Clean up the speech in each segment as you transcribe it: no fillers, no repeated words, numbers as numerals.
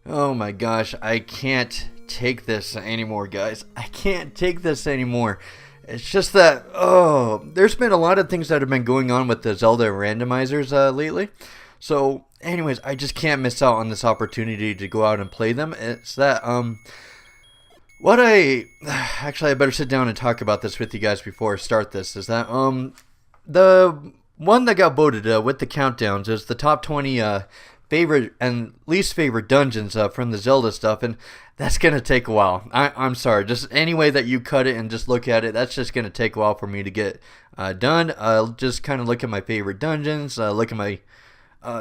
Oh my gosh, I can't take this anymore, guys. I can't take this anymore. It's just that, there's been a lot of things that have been going on with the Zelda randomizers lately. So, anyways, I just can't miss out on this opportunity to go out and play them. It's that, what I, actually, I better sit down and talk about this with you guys before I start this, is that, the one that got voted with the countdowns is the top 20 favorite and least favorite dungeons from the Zelda stuff, and that's gonna take a while. I'm sorry, just any way that you cut it and just look at it, that's just gonna take a while for me to get done. I'll just kind of look at my favorite dungeons, look at my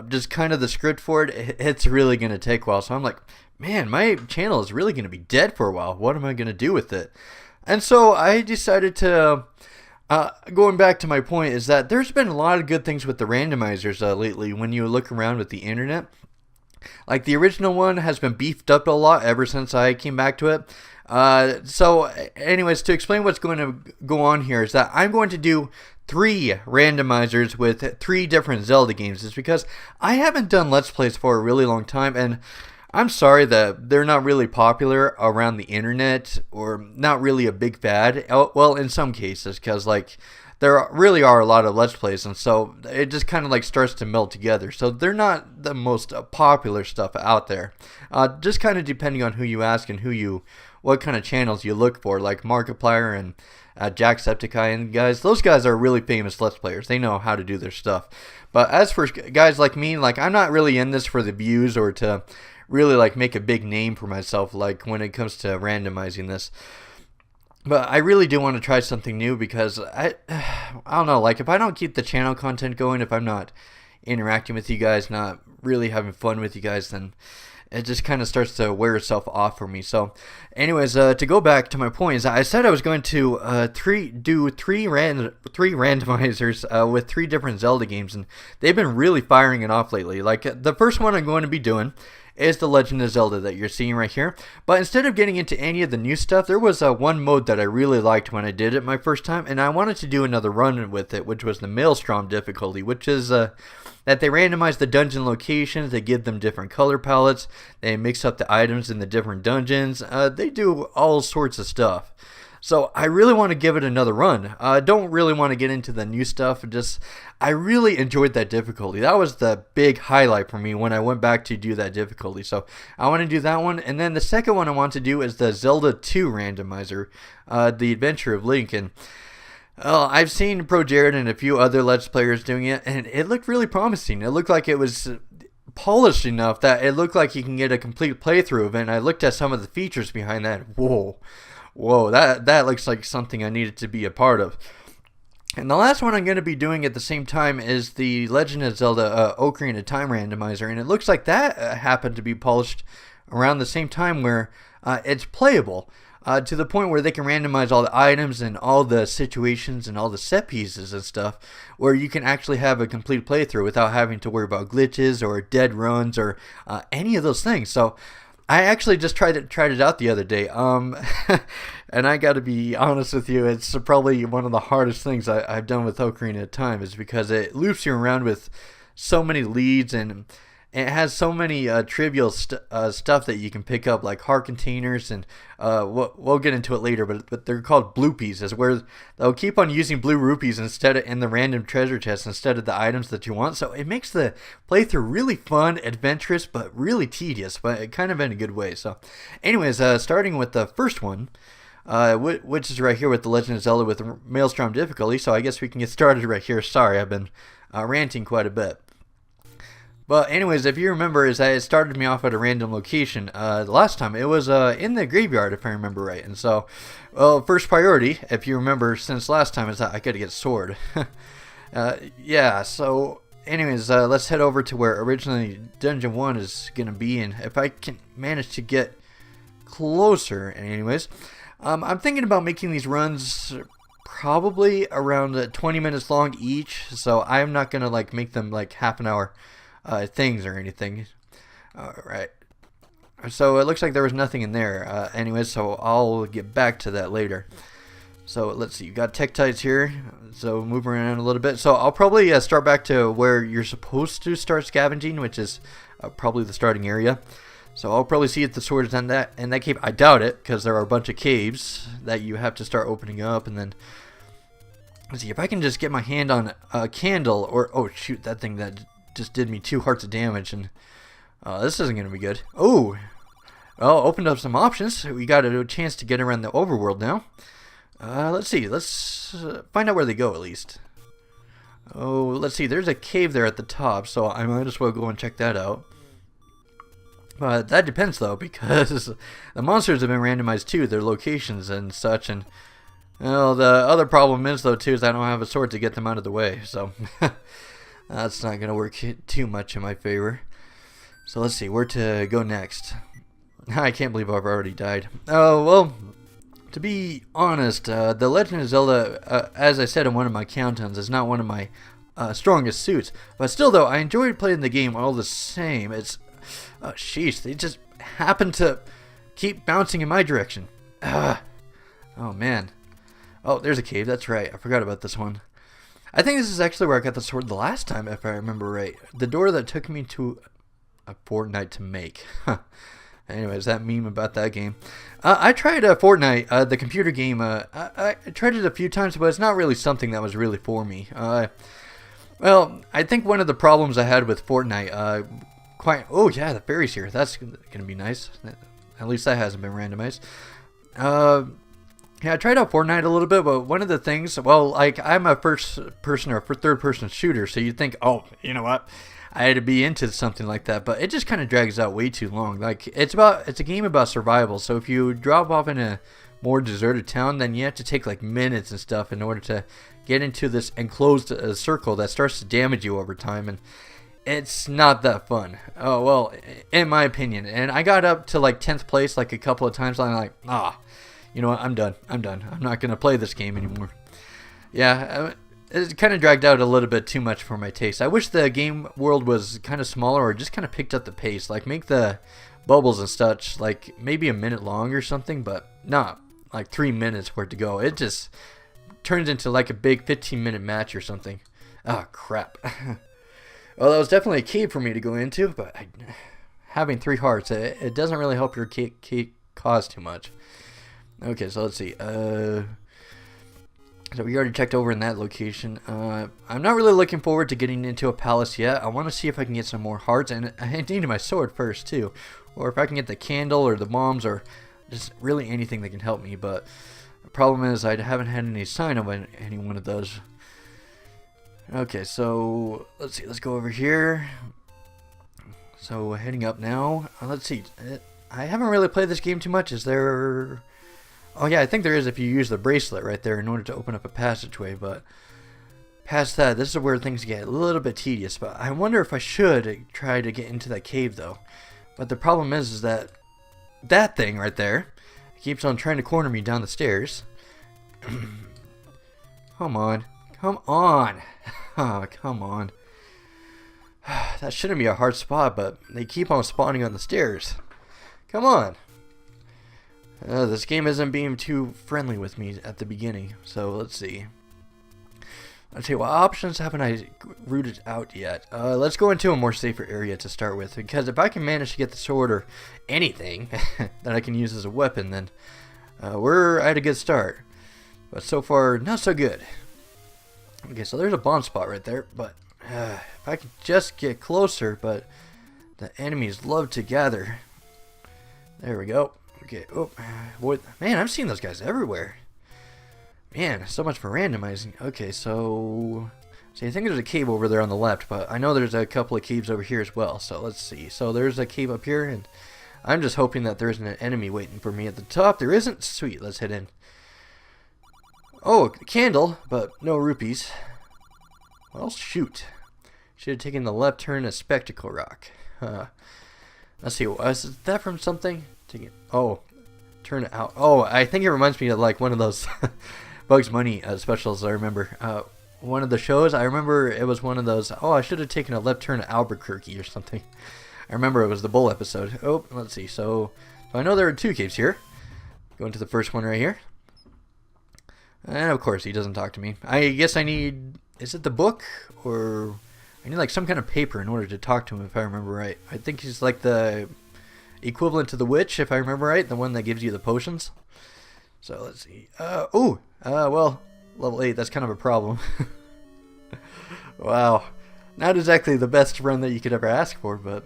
just kind of the script for it. It's really gonna take a while, so I'm like, man, my channel is really gonna be dead for a while. What am I gonna do with it? And so I decided to going back to my point is that there's been a lot of good things with the randomizers lately when you look around with the internet. Like the original one has been beefed up a lot ever since I came back to it. So anyways, to explain what's going to go on here is that I'm going to do 3 randomizers with 3 different Zelda games. It's because I haven't done Let's Plays for a really long time, and I'm sorry that they're not really popular around the internet, or not really a big fad. Well, in some cases, because like there really are a lot of Let's Plays, and so it just kind of like starts to meld together. So they're not the most popular stuff out there. Just kind of depending on who you ask and what kind of channels you look for, like Markiplier and Jacksepticeye and guys. Those guys are really famous Let's Players. They know how to do their stuff. But as for guys like me, like I'm not really in this for the views or to really like make a big name for myself like when it comes to randomizing this. But I really do want to try something new because I don't know, like if I don't keep the channel content going, if I'm not interacting with you guys, not really having fun with you guys, then it just kind of starts to wear itself off for me. So anyways, to go back to my point, is I said I was going to do three randomizers with 3 different Zelda games, and they've been really firing it off lately. Like the first one I'm going to be doing is The Legend of Zelda that you're seeing right here. But instead of getting into any of the new stuff, there was one mode that I really liked when I did it my first time, and I wanted to do another run with it, which was the Maelstrom difficulty, which is that they randomize the dungeon locations, they give them different color palettes, they mix up the items in the different dungeons, they do all sorts of stuff. So I really want to give it another run. I don't really want to get into the new stuff. I really enjoyed that difficulty. That was the big highlight for me when I went back to do that difficulty. So I want to do that one. And then the second one I want to do is the Zelda 2 randomizer, The Adventure of Link. And I've seen Pro Jared and a few other Let's Players doing it, and it looked really promising. It looked like it was polished enough that it looked like you can get a complete playthrough of it. And I looked at some of the features behind that. Whoa, that looks like something I needed to be a part of. And the last one I'm going to be doing at the same time is the Legend of Zelda Ocarina of Time randomizer, and it looks like that happened to be polished around the same time where it's playable to the point where they can randomize all the items and all the situations and all the set pieces and stuff, where you can actually have a complete playthrough without having to worry about glitches or dead runs or any of those things. So I actually just tried it out the other day, and I got to be honest with you, it's probably one of the hardest things I've done with Ocarina of Time, is because it loops you around with so many leads, and it has so many trivial stuff that you can pick up, like heart containers, and we'll get into it later, but they're called bloopies, is where they'll keep on using blue rupees instead of in the random treasure chest instead of the items that you want. So it makes the playthrough really fun, adventurous, but really tedious, but kind of in a good way. So anyways, starting with the first one, which is right here with The Legend of Zelda with the Maelstrom difficulty. So I guess we can get started right here. Sorry, I've been ranting quite a bit. But anyways, if you remember, it started me off at a random location. The last time, it was in the graveyard, if I remember right. And so, well, first priority, if you remember since last time, is that I gotta get a sword. Yeah, so anyways, let's head over to where originally Dungeon 1 is gonna be. And if I can manage to get closer, anyways, I'm thinking about making these runs probably around 20 minutes long each. So I'm not gonna like make them like half an hour things or anything. Alright, so it looks like there was nothing in there. Anyways, so I'll get back to that later. So let's see, you got Tektites here, so move around a little bit. So I'll probably start back to where you're supposed to start scavenging, which is probably the starting area. So I'll probably see if the sword is in that cave. I doubt it, because there are a bunch of caves that you have to start opening up, and then let's see if I can just get my hand on a candle, or oh shoot, that thing that just did me 2 hearts of damage, and this isn't gonna be good. Oh, well, opened up some options. We got a chance to get around the overworld now. Let's see. Let's find out where they go at least. Oh, let's see. There's a cave there at the top, so I might as well go and check that out. But that depends though, because the monsters have been randomized too, their locations and such, and well, the other problem is though too is I don't have a sword to get them out of the way, so that's not gonna work too much in my favor. So let's see where to go next. I can't believe I've already died. Oh well, to be honest, The Legend of Zelda, as I said in one of my countdowns, is not one of my strongest suits. But still though, I enjoyed playing the game all the same. It's sheesh, they just happen to keep bouncing in my direction. Oh man. Oh, there's a cave, that's right. I forgot about this one. I think this is actually where I got the sword the last time, if I remember right. The door that took me to a fortnight to make. Anyways, that meme about that game. I tried Fortnite, the computer game. I tried it a few times, but it's not really something that was really for me. Well, I think one of the problems I had with Fortnite, oh yeah, the fairy's here. That's gonna be nice. At least that hasn't been randomized. Yeah, I tried out Fortnite a little bit, but one of the things, well, like I'm a first person or third person shooter, so you'd think, oh, you know what? I had to be into something like that, but it just kind of drags out way too long. Like it's a game about survival, so if you drop off in a more deserted town, then you have to take like minutes and stuff in order to get into this enclosed circle that starts to damage you over time, and it's not that fun. Oh well, in my opinion. And I got up to like 10th place like a couple of times, and I'm like, you know what? I'm done. I'm not gonna play this game anymore. Yeah. It kind of dragged out a little bit too much for my taste. I wish the game world was kind of smaller, or just kind of picked up the pace. Like make the bubbles and such like maybe a minute long or something, but not like 3 minutes for it to go. It just turns into like a big 15-minute match or something. Oh crap. Well, that was definitely a cave for me to go into, but having 3 hearts, it doesn't really help your cause too much. Okay, so let's see. So we already checked over in that location. I'm not really looking forward to getting into a palace yet. I want to see if I can get some more hearts, and I need my sword first too, or if I can get the candle or the bombs or just really anything that can help me. But the problem is I haven't had any sign of any one of those. Okay, so let's see. Let's go over here. So heading up now. Let's see. I haven't really played this game too much. Is there? Oh yeah, I think there is if you use the bracelet right there in order to open up a passageway, but past that, this is where things get a little bit tedious. But I wonder if I should try to get into that cave though. But the problem is that that thing right there keeps on trying to corner me down the stairs. Come on. Come on. Oh, come on. That shouldn't be a hard spot, but they keep on spawning on the stairs. Come on. This game isn't being too friendly with me at the beginning, so let's see. Let's see, what options haven't I rooted out yet? Let's go into a more safer area to start with, because if I can manage to get the sword or anything that I can use as a weapon, then we're at a good start. But so far, not so good. Okay, so there's a bomb spot right there, but if I could just get closer, but the enemies love to gather. There we go. Okay, oh, boy, man, I'm seeing those guys everywhere. Man, so much for randomizing. Okay, so see, I think there's a cave over there on the left, but I know there's a couple of caves over here as well, so let's see. So there's a cave up here, and I'm just hoping that there isn't an enemy waiting for me at the top. There isn't? Sweet, let's head in. Oh, a candle, but no rupees. Well, shoot. Should have taken the left turn at Spectacle Rock. Let's see, is that from something? Oh, turn it out. Oh, I think it reminds me of like one of those Bugs Bunny specials. I remember one of the shows. I remember it was one of those. Oh, I should have taken a left turn at Albuquerque or something. I remember it was the Bull episode. Oh, let's see. So I know there are 2 caves here. Going to the first one right here. And of course, he doesn't talk to me. I guess I need. Is it the book, or I need like some kind of paper in order to talk to him if I remember right. I think he's like the. equivalent to the witch, if I remember right, the one that gives you the potions. So let's see. Well, level 8, that's kind of a problem. Wow. Not exactly the best run that you could ever ask for, but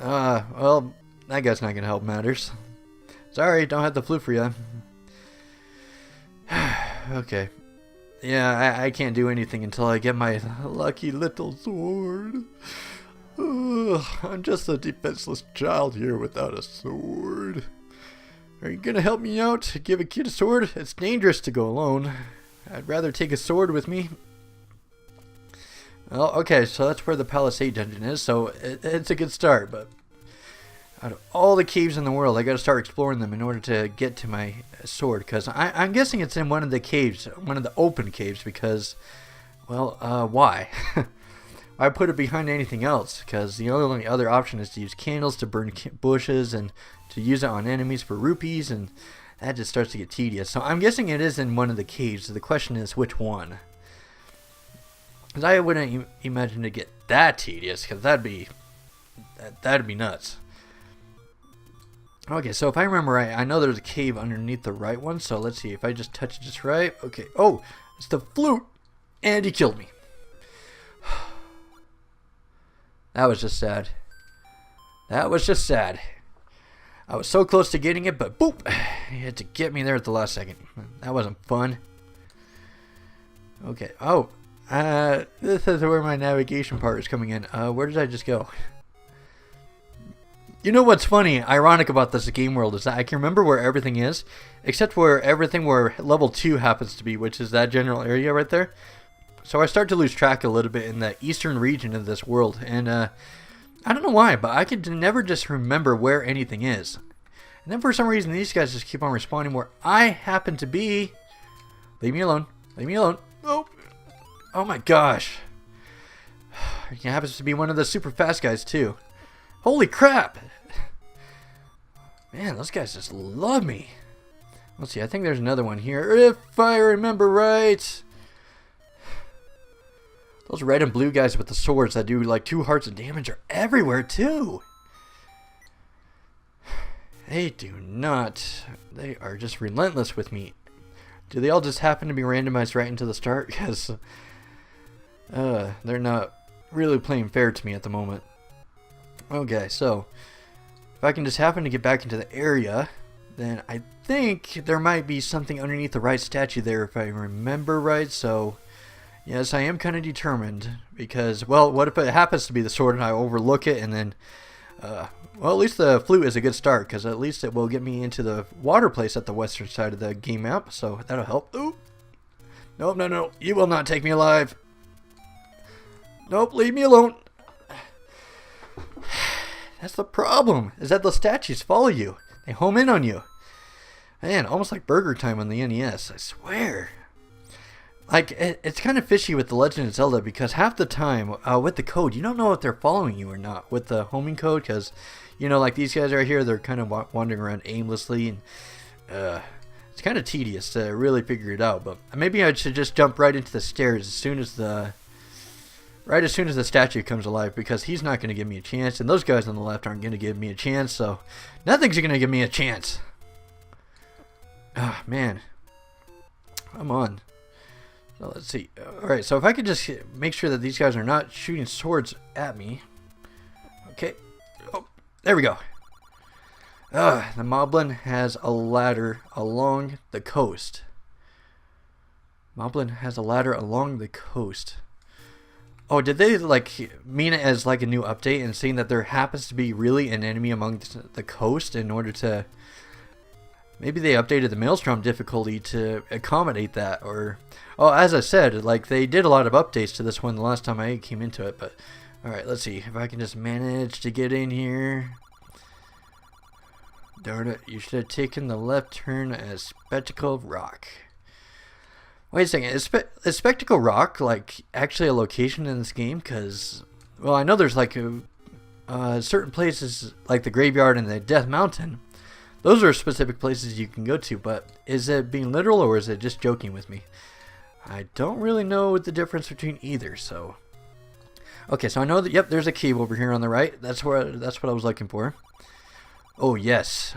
well, that guy's not gonna help matters. Sorry, don't have the flu for you. Okay. Yeah, I can't do anything until I get my lucky little sword. Ugh, I'm just a defenseless child here without a sword. Are you gonna help me out? Give a kid a sword? It's dangerous to go alone. I'd rather take a sword with me. Well, okay, so that's where the Palisade dungeon is, so it's a good start, but out of all the caves in the world, I gotta start exploring them in order to get to my sword, because I'm guessing it's in one of the caves, one of the open caves, because, well, why? I put it behind anything else, because the only other option is to use candles to burn bushes and to use it on enemies for rupees, and that just starts to get tedious. So I'm guessing it is in one of the caves. The question is which one. Because I wouldn't imagine it get that tedious, because that'd be nuts. Okay, so if I remember right, I know there's a cave underneath the right one, so let's see if I just touch it just right. Okay, oh, it's the flute, and he killed me. That was just sad. That was just sad. I was so close to getting it, but boop, he had to get me there at the last second. That wasn't fun. Okay, oh, this is where my navigation part is coming in. Where did I just go? You know what's funny, ironic about this game world is that I can remember where everything is, except where everything where level 2 happens to be, which is that general area right there. So I start to lose track a little bit in the eastern region of this world, and I don't know why, but I could never just remember where anything is. And then for some reason these guys just keep on respawning where I happen to be. Leave me alone. Leave me alone. Oh, oh my gosh. He happens to be one of the super fast guys too. Holy crap! Man, those guys just love me. Let's see, I think there's another one here, if I remember right. Those red and blue guys with the swords that do like 2 hearts of damage are everywhere too. They do not. They are just relentless with me. Do they all just happen to be randomized right into the start? Because they're not really playing fair to me at the moment. Okay, so if I can just happen to get back into the area, then I think there might be something underneath the right statue there if I remember right. So yes, I am kind of determined, because, well, what if it happens to be the sword and I overlook it, and then well, at least the flute is a good start, because at least it will get me into the water place at the western side of the game map, so that'll help. Ooh. Nope, no, no, you will not take me alive. Nope, leave me alone. That's the problem, is that the statues follow you. They home in on you. Man, almost like Burger Time on the NES, I swear. Like, it's kind of fishy with The Legend of Zelda, because half the time, with the code, you don't know if they're following you or not with the homing code, because, you know, like these guys right here, they're kind of wandering around aimlessly, and it's kind of tedious to really figure it out. But maybe I should just jump right into the stairs as soon as the statue comes alive, because he's not going to give me a chance, and those guys on the left aren't going to give me a chance, so nothing's going to give me a chance. Ah, man. Come on. So let's see. Alright, so if I could just make sure that these guys are not shooting swords at me. Okay. Oh, there we go. The Moblin has a ladder along the coast. Moblin has a ladder along the coast. Oh, did they like mean it as like a new update and saying that there happens to be really an enemy among the coast in order to... Maybe they updated the Maelstrom difficulty to accommodate that, or... Oh, as I said, like, they did a lot of updates to this one the last time I came into it, but... Alright, let's see if I can just manage to get in here. Darn it, you should have taken the left turn as Spectacle Rock. Wait a second, is Spectacle Rock, like, actually a location in this game? Because, well, I know there's, like, certain places, like the Graveyard and the Death Mountain. Those are specific places you can go to, but is it being literal or is it just joking with me? I don't really know the difference between either, so... Okay, so I know that, yep, there's a cave over here on the right. That's what I was looking for. Oh, yes.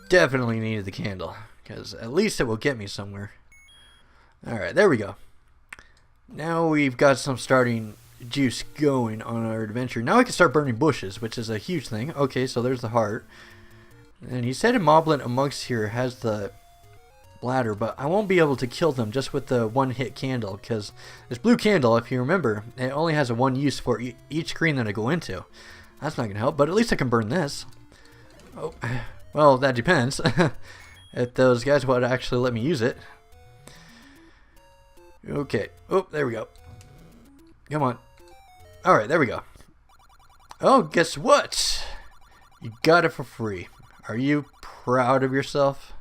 Definitely needed the candle, because at least it will get me somewhere. Alright, there we go. Now we've got some starting juice going on our adventure. Now I can start burning bushes, which is a huge thing. Okay, so there's the heart. And he said a moblin amongst here has the bladder, but I won't be able to kill them just with the one-hit candle, because this blue candle, if you remember, it only has a one use for each screen that I go into. That's not going to help, but at least I can burn this. Oh, well, that depends. If those guys would actually let me use it. Okay. Oh, there we go. Come on. Alright, there we go. Oh, guess what? You got it for free. Are you proud of yourself?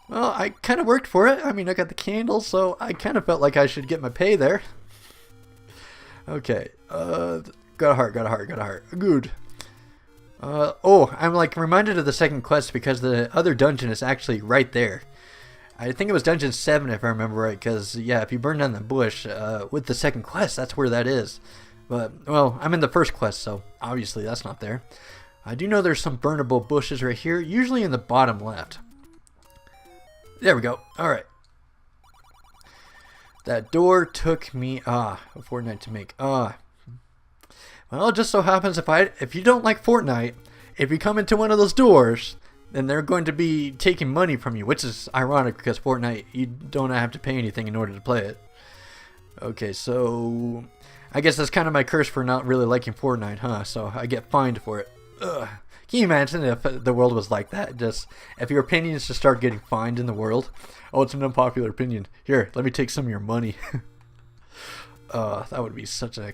Well, I kind of worked for it. I mean, I got the candle, so I kind of felt like I should get my pay there. Okay. Got a heart, got a heart, got a heart. Good. Oh, I'm like reminded of the second quest because the other dungeon is actually right there. I think it was dungeon 7 if I remember right, because yeah, if you burn down the bush with the second quest, that's where that is. But, well, I'm in the first quest, so obviously that's not there. I do know there's some burnable bushes right here, usually in the bottom left. There we go. Alright. That door took me, a fortnight to make. Well, it just so happens if you don't like Fortnite, if you come into one of those doors, then they're going to be taking money from you, which is ironic because Fortnite, you don't have to pay anything in order to play it. Okay, so I guess that's kind of my curse for not really liking Fortnite, huh? So I get fined for it. Ugh. Can you imagine if the world was like that? Just if your opinions just start getting fined in the world. Oh, it's an unpopular opinion. Here, let me take some of your money. That would be such a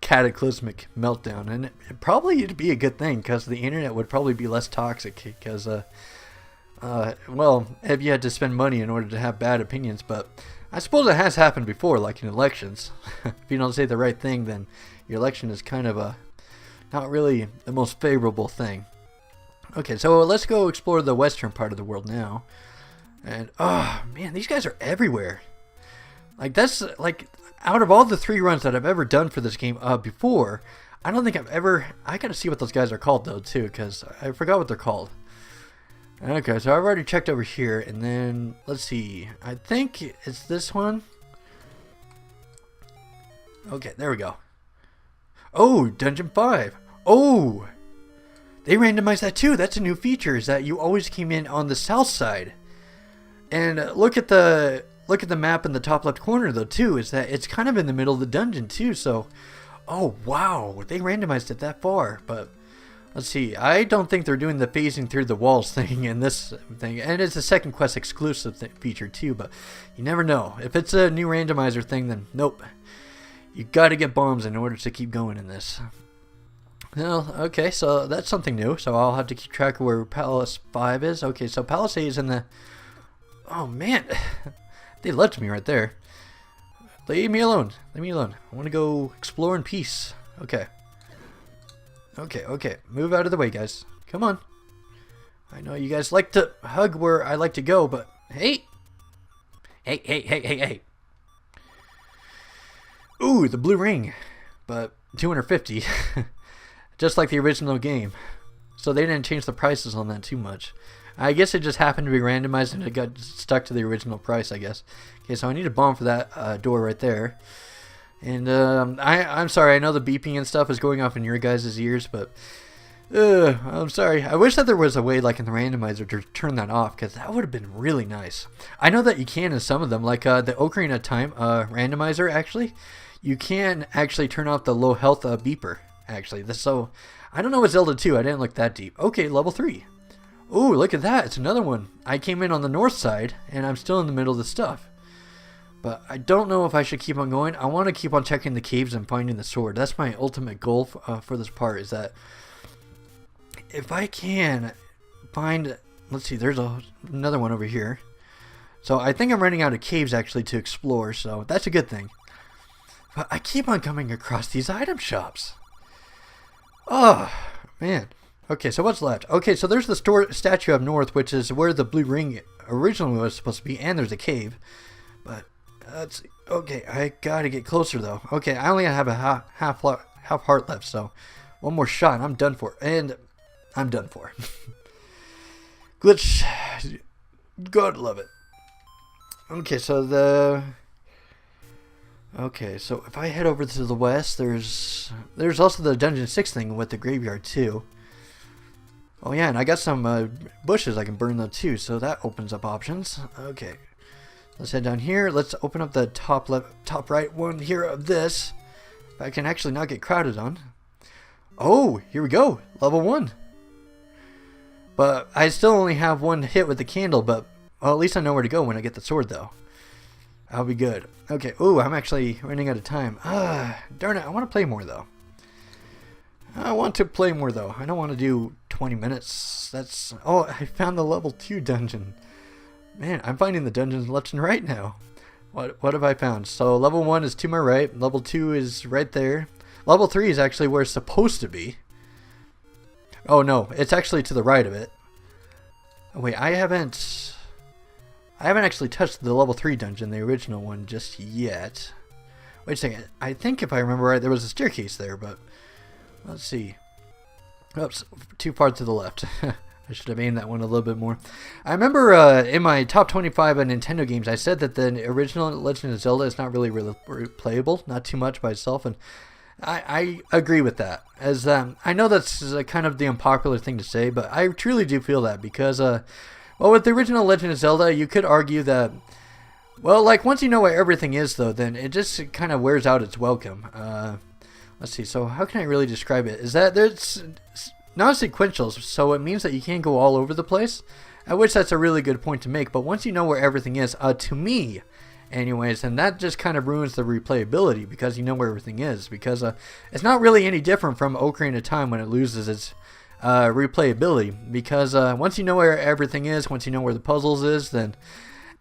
cataclysmic meltdown, and it probably would be a good thing because the internet would probably be less toxic because well, if you had to spend money in order to have bad opinions. But I suppose it has happened before, like in elections. If you don't say the right thing, then your election is kind of not really the most favorable thing. Okay, so let's go explore the western part of the world now. And oh man, these guys are everywhere. Like that's like out of all the 3 runs that I've ever done for this game before, I don't think I've ever... I gotta see what those guys are called though too, because I forgot what they're called. Okay, so I've already checked over here, and then let's see. I think it's this one. Okay, there we go. Oh, Dungeon 5. Oh, they randomized that too. That's a new feature, is that you always came in on the south side. And look at the map in the top left corner though too, is that it's kind of in the middle of the dungeon too. So, oh wow, they randomized it that far. But let's see, I don't think they're doing the phasing through the walls thing in this thing, and it's a second quest exclusive feature too. But you never know. If it's a new randomizer thing, then nope. You got to get bombs in order to keep going in this. Well, okay, so that's something new. So I'll have to keep track of where Palace 5 is. Okay, so Palace 8 is in the... Oh man, they left me right there. Leave me alone. Leave me alone. I want to go explore in peace. Okay. Okay. Move out of the way, guys. Come on. I know you guys like to hug where I like to go, but hey. Hey. Ooh, the blue ring. But 250. Just like the original game. So they didn't change the prices on that too much. I guess it just happened to be randomized and it got stuck to the original price, I guess. Okay, so I need a bomb for that door right there. And I'm sorry, I know the beeping and stuff is going off in your guys' ears, but I'm sorry. I wish that there was a way, like in the randomizer, to turn that off, because that would have been really nice. I know that you can in some of them, like the Ocarina of Time randomizer, actually. You can actually turn off the low health beeper, actually. So, I don't know with Zelda 2, I didn't look that deep. Okay, level 3. Ooh, look at that, it's another one. I came in on the north side, and I'm still in the middle of the stuff. But I don't know if I should keep on going. I want to keep on checking the caves and finding the sword. That's my ultimate goal for this part, is that if I can find... Let's see, there's another one over here. So I think I'm running out of caves, actually, to explore, so that's a good thing. But I keep on coming across these item shops. Oh, man. Okay, so what's left? Okay, so there's the statue up north, which is where the blue ring originally was supposed to be, and there's a cave. But, let's see. Okay, I gotta get closer though. Okay, I only have a half heart left, so one more shot and I'm done for. And I'm done for. Glitch. God love it. Okay, so if I head over to the west, there's also the Dungeon 6 thing with the graveyard too. Oh yeah, and I got some bushes I can burn though too, so that opens up options. Okay, let's head down here. Let's open up the top right one here of this. If I can actually not get crowded on. Oh, here we go, level 1. But I still only have one hit with the candle, but well, at least I know where to go when I get the sword though. I'll be good. Okay. Ooh, I'm actually running out of time. Darn it. I want to play more though. I don't want to do 20 minutes. That's... Oh, I found the level 2 dungeon. Man, I'm finding the dungeons left and right now. What have I found? So level 1 is to my right. Level 2 is right there. Level 3 is actually where it's supposed to be. Oh no, it's actually to the right of it. Oh, wait, I haven't actually touched the level 3 dungeon, the original one, just yet. Wait a second. I think if I remember right, there was a staircase there, but let's see. Oops, too far to the left. I should have aimed that one a little bit more. I remember in my top 25 of Nintendo games, I said that the original Legend of Zelda is not really playable, not too much by itself, and I agree with that. As I know that's kind of the unpopular thing to say, but I truly do feel that because well, with the original Legend of Zelda, you could argue that, well, like, once you know where everything is, though, then it just kind of wears out its welcome. Let's see, so how can I really describe it? Is that there's non-sequential, so it means that you can't go all over the place, at which that's a really good point to make, but once you know where everything is, to me, anyways, then that just kind of ruins the replayability, because you know where everything is, because it's not really any different from Ocarina of Time when it loses its replayability, because once you know where everything is, once you know where the puzzles is, then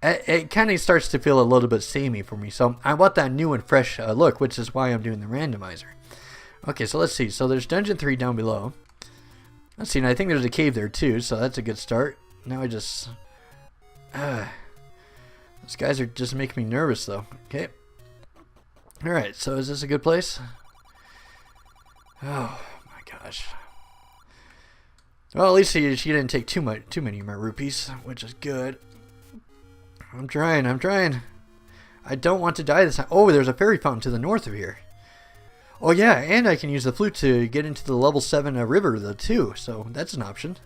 it kind of starts to feel a little bit samey for me. So I want that new and fresh look, which is why I'm doing the randomizer. Okay, so let's see. So there's Dungeon 3 down below. Let's see, and I think there's a cave there too, so that's a good start. Now I just... these guys are just making me nervous though. Okay. Alright, so is this a good place? Oh my gosh. Well, at least she didn't take too many of my rupees, which is good. I'm trying. I don't want to die this time. Oh, there's a fairy fountain to the north of here. Oh yeah, and I can use the flute to get into the level 7 river though too, so that's an option.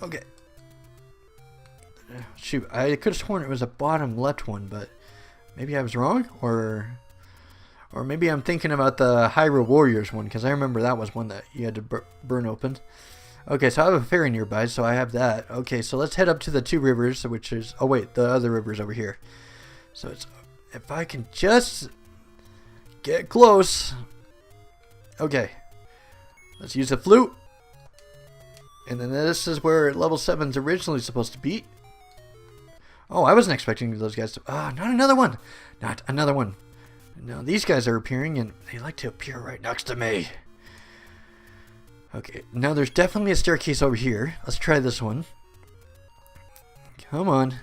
Okay. Shoot, I could have sworn it was a bottom left one, but maybe I was wrong, or maybe I'm thinking about the Hyrule Warriors one, because I remember that was one that you had to burn open. Okay, so I have a ferry nearby, so I have that. Okay, so let's head up to the 2 rivers, which is... Oh wait, the other river's over here. So it's... If I can just get close. Okay. Let's use the flute. And then this is where level 7's originally supposed to be. Oh, I wasn't expecting those guys to... Ah, not another one. Not another one. No, these guys are appearing, and they like to appear right next to me. Okay, now there's definitely a staircase over here. Let's try this one. Come on.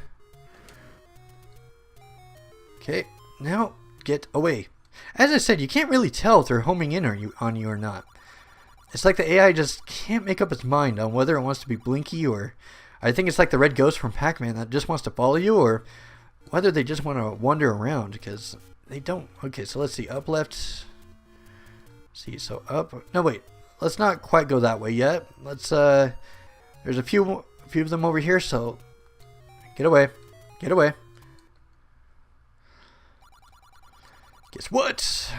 Okay, now get away. As I said, you can't really tell if they're homing in on you or not. It's like the AI just can't make up its mind on whether it wants to be blinky, or... I think it's like the red ghost from Pac-Man that just wants to follow you, or whether they just want to wander around, because they don't. Okay, so let's see. Up, left. See, so up. No, wait. Let's not quite go that way yet. Let's, there's a few of them over here, so get away. Get away. Guess what?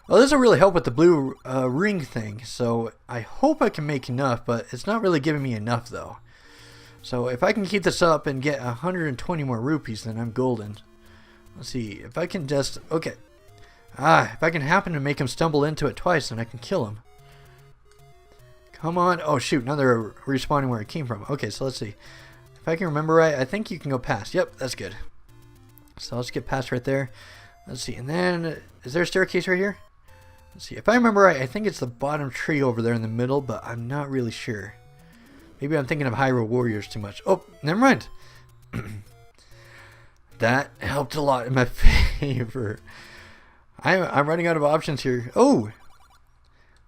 Well, this will really help with the blue ring thing, so I hope I can make enough, but it's not really giving me enough, though. So if I can keep this up and get 120 more rupees, then I'm golden. Let's see, if I can just... Okay. If I can happen to make him stumble into it twice, then I can kill him. Come on. Oh, shoot. Now they're respawning where it came from. Okay, so let's see. If I can remember right, I think you can go past. Yep, that's good. So let's get past right there. Let's see. And then, is there a staircase right here? Let's see. If I remember right, I think it's the bottom tree over there in the middle, but I'm not really sure. Maybe I'm thinking of Hyrule Warriors too much. Oh, never mind. That helped a lot in my favor. I'm running out of options here. Oh!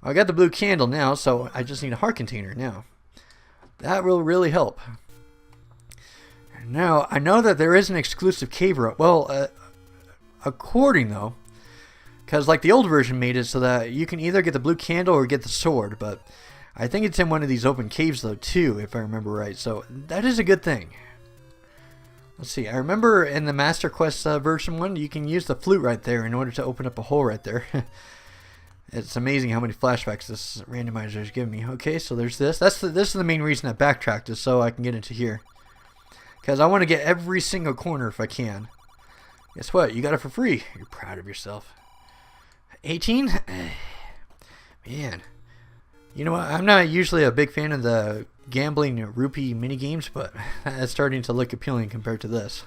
I got the blue candle now, so I just need a heart container now. That will really help. Now, I know that there is an exclusive cave route. Well, according though, because like the old version made it so that you can either get the blue candle or get the sword, but I think it's in one of these open caves though too, if I remember right. So that is a good thing. Let's see, I remember in the Master Quest version 1, you can use the flute right there in order to open up a hole right there. It's amazing how many flashbacks this randomizer is giving me. Okay, so there's this. This is the main reason I backtracked, is so I can get into here. Because I want to get every single corner if I can. Guess what? You got it for free. You're proud of yourself. 18? Man. You know what? I'm not usually a big fan of the gambling rupee minigames, but it's starting to look appealing compared to this.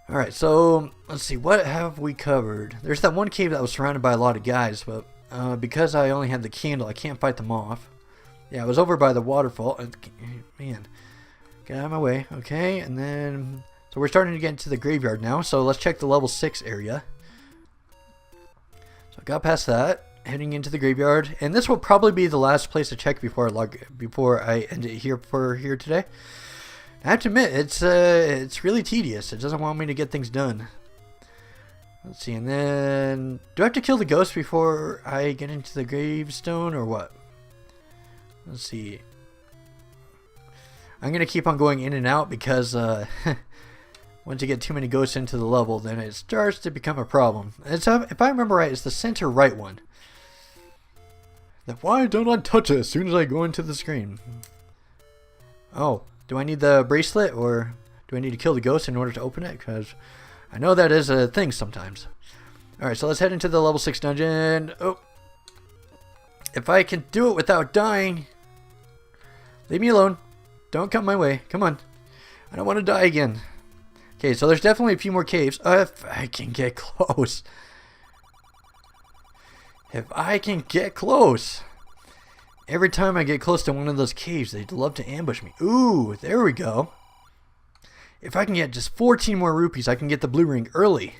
Alright, so let's see. What have we covered? There's that one cave that was surrounded by a lot of guys, but because I only had the candle, I can't fight them off. Yeah, I was over by the waterfall. Man. Get out of my way. Okay, and then... So we're starting to get into the graveyard now, so let's check the level 6 area. So I got past that, heading into the graveyard, and this will probably be the last place to check before I end it here today. I have to admit, it's really tedious. It doesn't want me to get things done. Let's see, and then... Do I have to kill the ghost before I get into the gravestone, or what? Let's see... I'm going to keep on going in and out because once you get too many ghosts into the level, then it starts to become a problem. And so, if I remember right, it's the center right one. Then why don't I touch it as soon as I go into the screen? Oh, do I need the bracelet or do I need to kill the ghost in order to open it? Because I know that is a thing sometimes. Alright, so let's head into the level 6 dungeon. Oh, if I can do it without dying, leave me alone. Don't come my way. Come on. I don't want to die again. Okay, so there's definitely a few more caves. If I can get close. If I can get close. Every time I get close to one of those caves, they'd love to ambush me. Ooh, there we go. If I can get just 14 more rupees, I can get the blue ring early.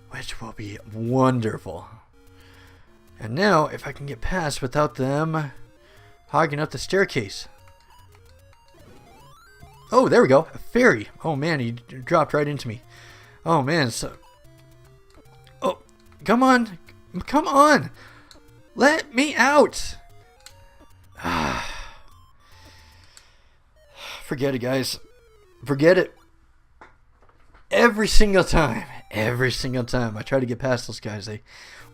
Which will be wonderful. And now, if I can get past without them hogging up the staircase. Oh, there we go. A fairy. Oh, man, he dropped right into me. Oh, man. So, oh, come on. Come on. Let me out. Forget it, guys. Forget it. Every single time. Every single time I try to get past those guys, they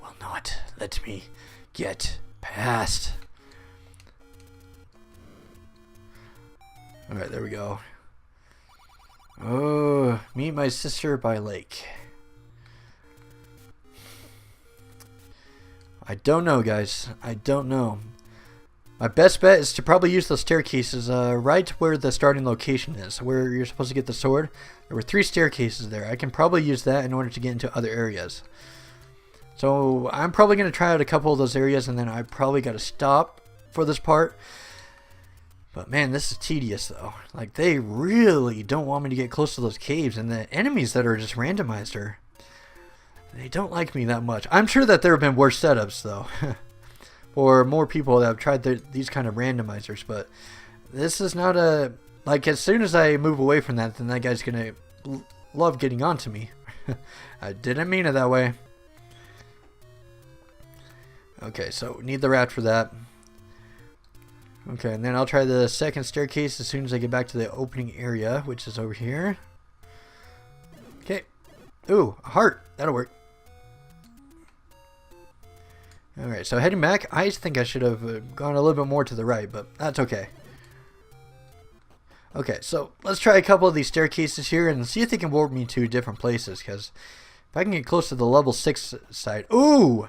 will not let me get past. Alright, there we go. Oh, meet my sister by lake. I don't know, guys. I don't know. My best bet is to probably use those staircases right where the starting location is, where you're supposed to get the sword. There were 3 staircases there. I can probably use that in order to get into other areas. So I'm probably going to try out a couple of those areas, and then I probably got to stop for this part. But man, this is tedious though. Like, they really don't want me to get close to those caves, and the enemies that are just randomized are... They don't like me that much. I'm sure that there have been worse setups though. Or more people that have tried these kind of randomizers, but this is not a... Like, as soon as I move away from that, then that guy's gonna love getting onto me. I didn't mean it that way. Okay, so need the rat for that. Okay, and then I'll try the second staircase as soon as I get back to the opening area, which is over here. Okay. Ooh, a heart. That'll work. Alright, so heading back, I think I should have gone a little bit more to the right, but that's okay. Okay, so let's try a couple of these staircases here and see if they can warp me to different places, because if I can get close to the level 6 side... Ooh!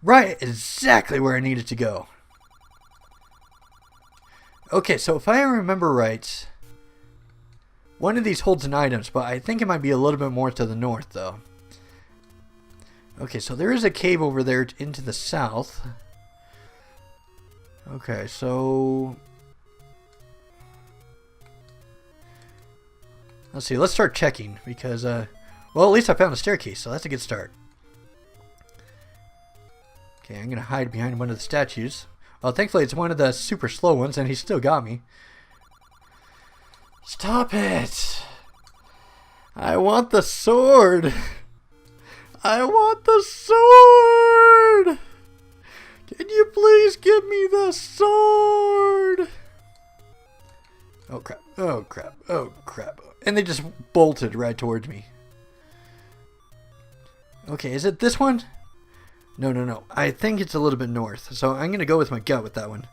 Right, exactly where I needed to go. Okay, so if I remember right, one of these holds an items, but I think it might be a little bit more to the north, though. Okay, so there is a cave over there into the south. Okay, so... Let's see. Let's start checking because, well, at least I found a staircase, so that's a good start. Okay, I'm gonna hide behind one of the statues. Well, thankfully it's one of the super slow ones, and he still got me. Stop it! I want the sword! I want the sword! Can you please give me the sword? Oh crap, oh crap, oh crap. And they just bolted right towards me. Okay, is it this one? No, no, no. I think it's a little bit north. So I'm going to go with my gut with that one.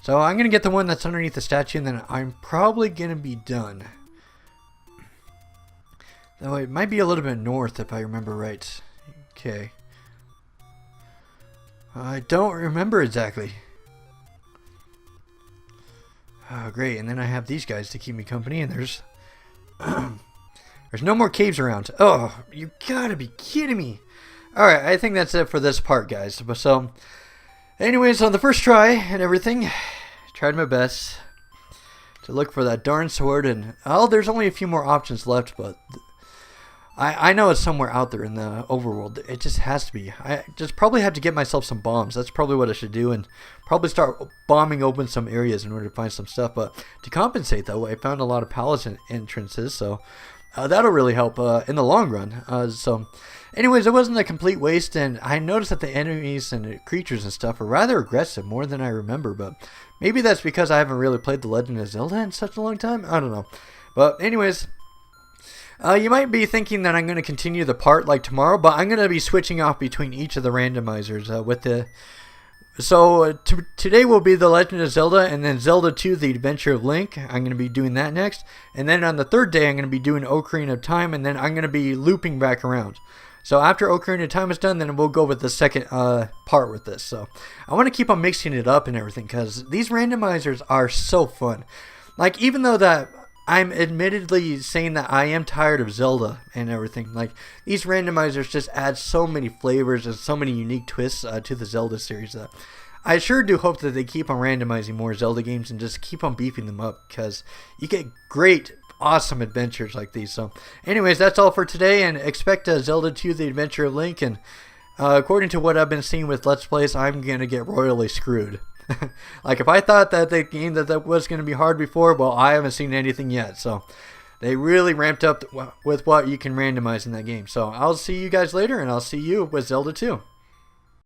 So I'm going to get the one that's underneath the statue, and then I'm probably going to be done. Though it might be a little bit north if I remember right. Okay. I don't remember exactly. Oh, great. And then I have these guys to keep me company, and there's... there's no more caves around. Oh, you gotta be kidding me. Alright, I think that's it for this part, guys. So, anyways, on the first try and everything, tried my best to look for that darn sword, and oh, there's only a few more options left, but I know it's somewhere out there in the overworld. It just has to be. I just probably have to get myself some bombs. That's probably what I should do, and probably start bombing open some areas in order to find some stuff. But to compensate, though, I found a lot of palace entrances, so that'll really help in the long run. So, anyways, it wasn't a complete waste, and I noticed that the enemies and creatures and stuff are rather aggressive, more than I remember. But maybe that's because I haven't really played The Legend of Zelda in such a long time. I don't know. But anyways... you might be thinking that I'm going to continue the part like tomorrow, but I'm going to be switching off between each of the randomizers with the... So today will be The Legend of Zelda, and then Zelda 2, The Adventure of Link. I'm going to be doing that next. And then on the third day, I'm going to be doing Ocarina of Time, and then I'm going to be looping back around. So after Ocarina of Time is done, then we'll go with the second part with this. So I want to keep on mixing it up and everything, because these randomizers are so fun. Like, even though that... I'm admittedly saying that I am tired of Zelda and everything. Like, these randomizers just add so many flavors and so many unique twists to the Zelda series. I sure do hope that they keep on randomizing more Zelda games and just keep on beefing them up, because you get great, awesome adventures like these. So, anyways, that's all for today, and expect Zelda 2, The Adventure of Link, and according to what I've been seeing with Let's Plays, I'm going to get royally screwed. Like, if I thought that the game that was going to be hard before, well, I haven't seen anything yet. So they really ramped up with what you can randomize in that game. So I'll see you guys later, and I'll see you with Zelda 2.